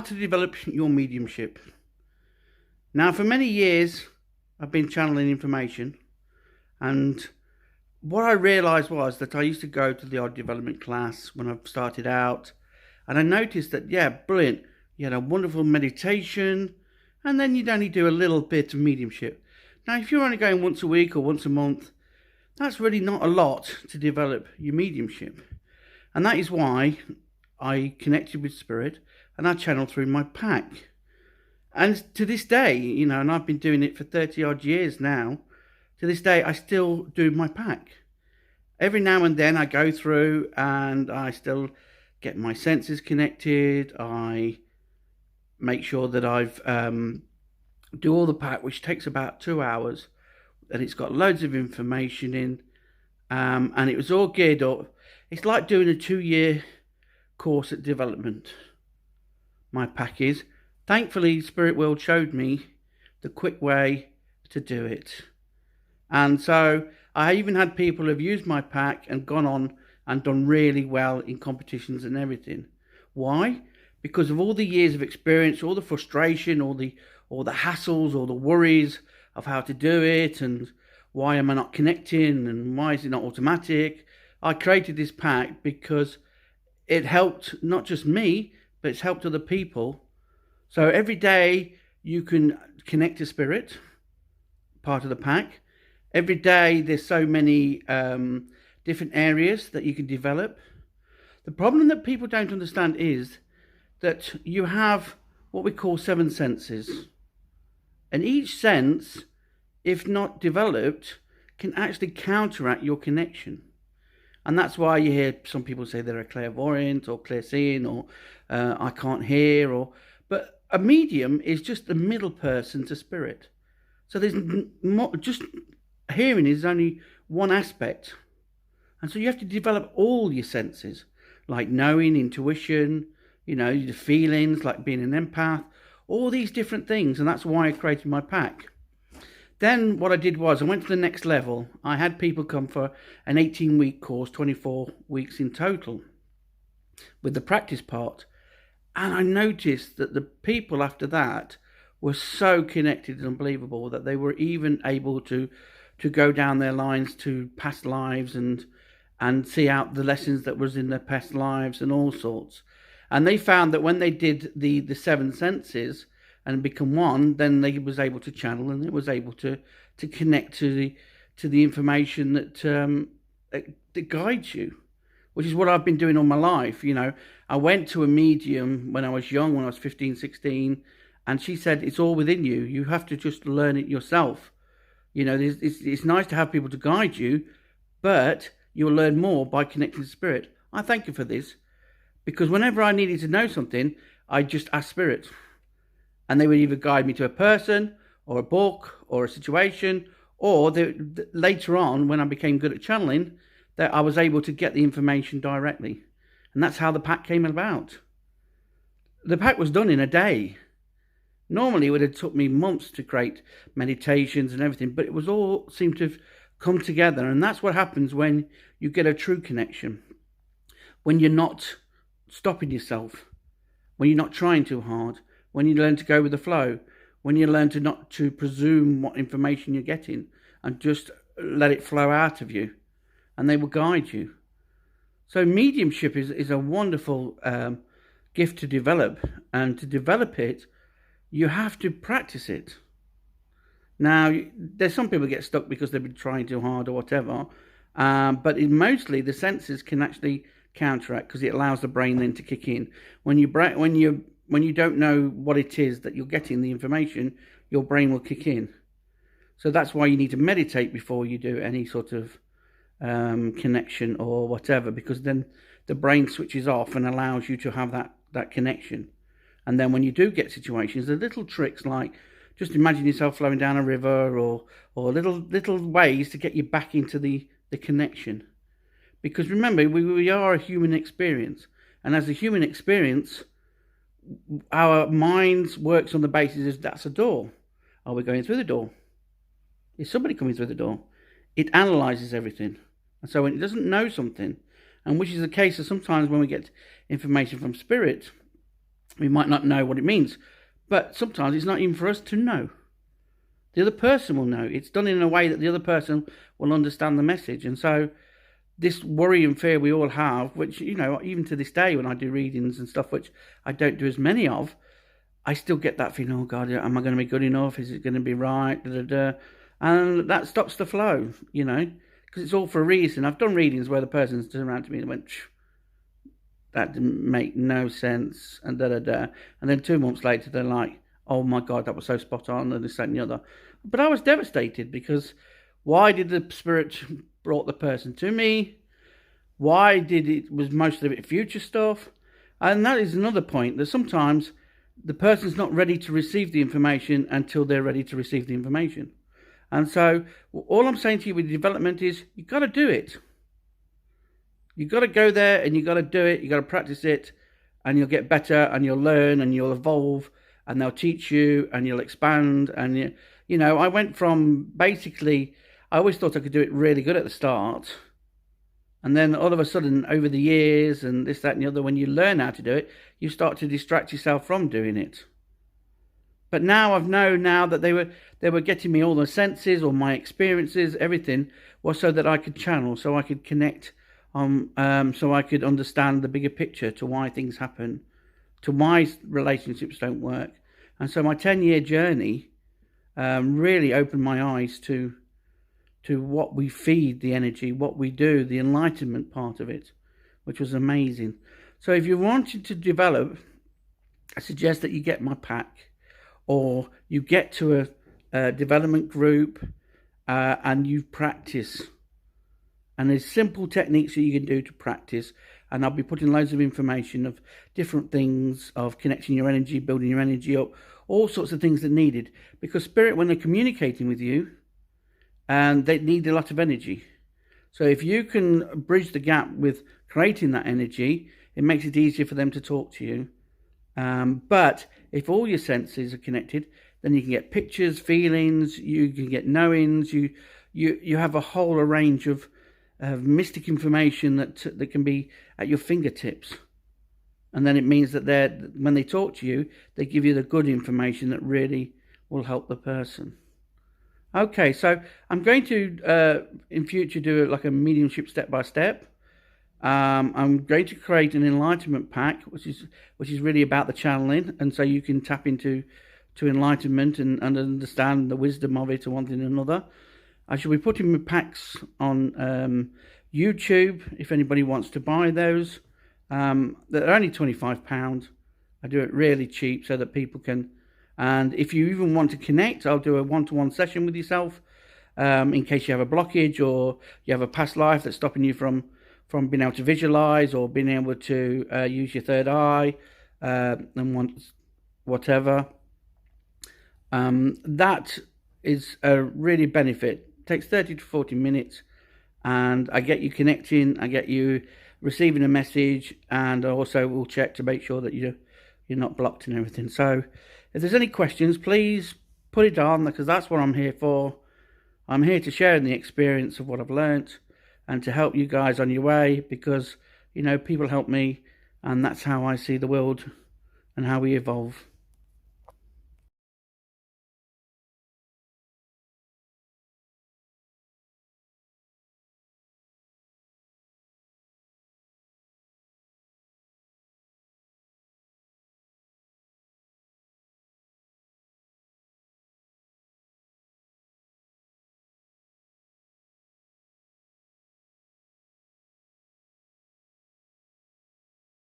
How to develop your mediumship. Now, for many years, I've been channeling information, and what I realized was that I used to go to the odd development class when I started out, and I noticed that, yeah, brilliant, you had a wonderful meditation, and then you'd only do a little bit of mediumship. Now, if you're only going once a week or once a month, that's really not a lot to develop your mediumship. And that is why I connected with Spirit and I channel through my pack. And to this day, and I've been doing it for 30 odd years now, to this day, I still do my pack. Every now and then I go through and I still get my senses connected. I make sure that I've do all the pack, which takes about 2 hours, and it's got loads of information in, and it was all geared up. It's like doing a 2-year course at development. My pack is. Thankfully, Spirit World showed me the quick way to do it. And so I even had people who have used my pack and gone on and done really well in competitions and everything. Why? Because of all the years of experience, all the frustration, all the hassles, all the worries of how to do it, and why am I not connecting, and why is it not automatic. I created this pack because it helped not just me, but it's helped other people. So every day you can connect to Spirit, part of the pack. Every day there's so many different areas that you can develop. The problem that people don't understand is that you have what we call 7 senses. And each sense, if not developed, can actually counteract your connection. And that's why you hear some people say they're a clairvoyant or clairseeing or I can't hear. But a medium is just the middle person to Spirit. So there's just hearing is only one aspect. And so you have to develop all your senses, like knowing, intuition, the feelings, like being an empath, all these different things. And that's why I created my pack. Then what I did was I went to the next level. I had people come for an 18-week course, 24 weeks in total, with the practice part. And I noticed that the people after that were so connected and unbelievable that they were even able to go down their lines to past lives and see out the lessons that was in their past lives and all sorts. And they found that when they did the 7 senses and become one, then they was able to channel, and it was able to connect to the information that guides you, which is what I've been doing all my life. I went to a medium when I was young, when I was 15, 16, and she said, it's all within you. You have to just learn it yourself. It's nice to have people to guide you, but you'll learn more by connecting to Spirit. I thank you for this, because whenever I needed to know something, I just asked Spirit. And they would either guide me to a person or a book or a situation, or later on, when I became good at channeling, that I was able to get the information directly. And that's how the pack came about. The pack was done in a day. Normally, it would have took me months to create meditations and everything, but it was all seemed to have come together. And that's what happens when you get a true connection. When you're not stopping yourself, when you're not trying too hard, when you learn to go with the flow, when you learn to not to presume what information you're getting and just let it flow out of you, and they will guide you. So mediumship is a wonderful gift to develop, and to develop it, you have to practice it. Now, there's some people get stuck because they've been trying too hard or whatever, but mostly the senses can actually counteract, because it allows the brain then to kick in. When you don't know what it is that you're getting the information, your brain will kick in. So that's why you need to meditate before you do any sort of connection or whatever, because then the brain switches off and allows you to have that connection. And then when you do get situations, the little tricks like just imagine yourself flowing down a river or little ways to get you back into the connection. Because remember, we are a human experience. And as a human experience, our minds works on the basis of that's a door. Are we going through the door? Is somebody coming through the door? It analyzes everything. And so when it doesn't know something, and which is the case of sometimes when we get information from Spirit, We might not know what it means, but sometimes it's not even for us to know. The other person will know. It's done in a way that the other person will understand the message. And so this worry and fear we all have, which, even to this day when I do readings and stuff, which I don't do as many of, I still get that feeling, oh God, am I going to be good enough? Is it going to be right? And that stops the flow, because it's all for a reason. I've done readings where the person's turned around to me and went, that didn't make no sense, and And then 2 months later, they're like, oh my God, that was so spot on, and this, that, and the other. But I was devastated, because why did the Spirit brought the person to me? Why was most of it future stuff? And that is another point, that sometimes the person's not ready to receive the information until they're ready to receive the information. And so all I'm saying to you with development is, you've got to do it. You've got to go there and you've got to do it. You've got to practice it, and you'll get better, and you'll learn, and you'll evolve, and they'll teach you, and you'll expand. And, I went from basically, I always thought I could do it really good at the start. And then all of a sudden, over the years and this, that, and the other, when you learn how to do it, you start to distract yourself from doing it. But now I've known that they were getting me all the senses, all my experiences, everything was so that I could channel, so I could connect, so I could understand the bigger picture to why things happen, to why relationships don't work. And so my 10-year journey really opened my eyes to what we feed the energy, what we do, the enlightenment part of it, which was amazing. So if you wanted to develop, I suggest that you get my pack, or you get to a development group and you practice. And there's simple techniques that you can do to practice. And I'll be putting loads of information of different things, of connecting your energy, building your energy up, all sorts of things that are needed. Because Spirit, when they're communicating with you, and they need a lot of energy. So if you can bridge the gap with creating that energy, it makes it easier for them to talk to you. But if all your senses are connected, then you can get pictures, feelings, you can get knowings, you have a whole range of mystic information that can be at your fingertips. And then it means that when they talk to you, they give you the good information that really will help the person. Okay, so I'm going to, in future, do like a mediumship step-by-step. I'm going to create an enlightenment pack, which is really about the channeling, and so you can tap into enlightenment and understand the wisdom of it and one thing and another. I shall be putting my packs on YouTube if anybody wants to buy those. They're only £25. I do it really cheap so that people can. And if you even want to connect, I'll do a one-to-one session with yourself in case you have a blockage or you have a past life that's stopping you from being able to visualize or being able to use your third eye and whatever. That is a really benefit. It takes 30 to 40 minutes, and I get you connecting, I get you receiving a message, and I also will check to make sure that you're not blocked and everything. So if there's any questions, please put it on, because that's what I'm here for. I'm here to share in the experience of what I've learnt and to help you guys on your way, because, people help me, and that's how I see the world and how we evolve.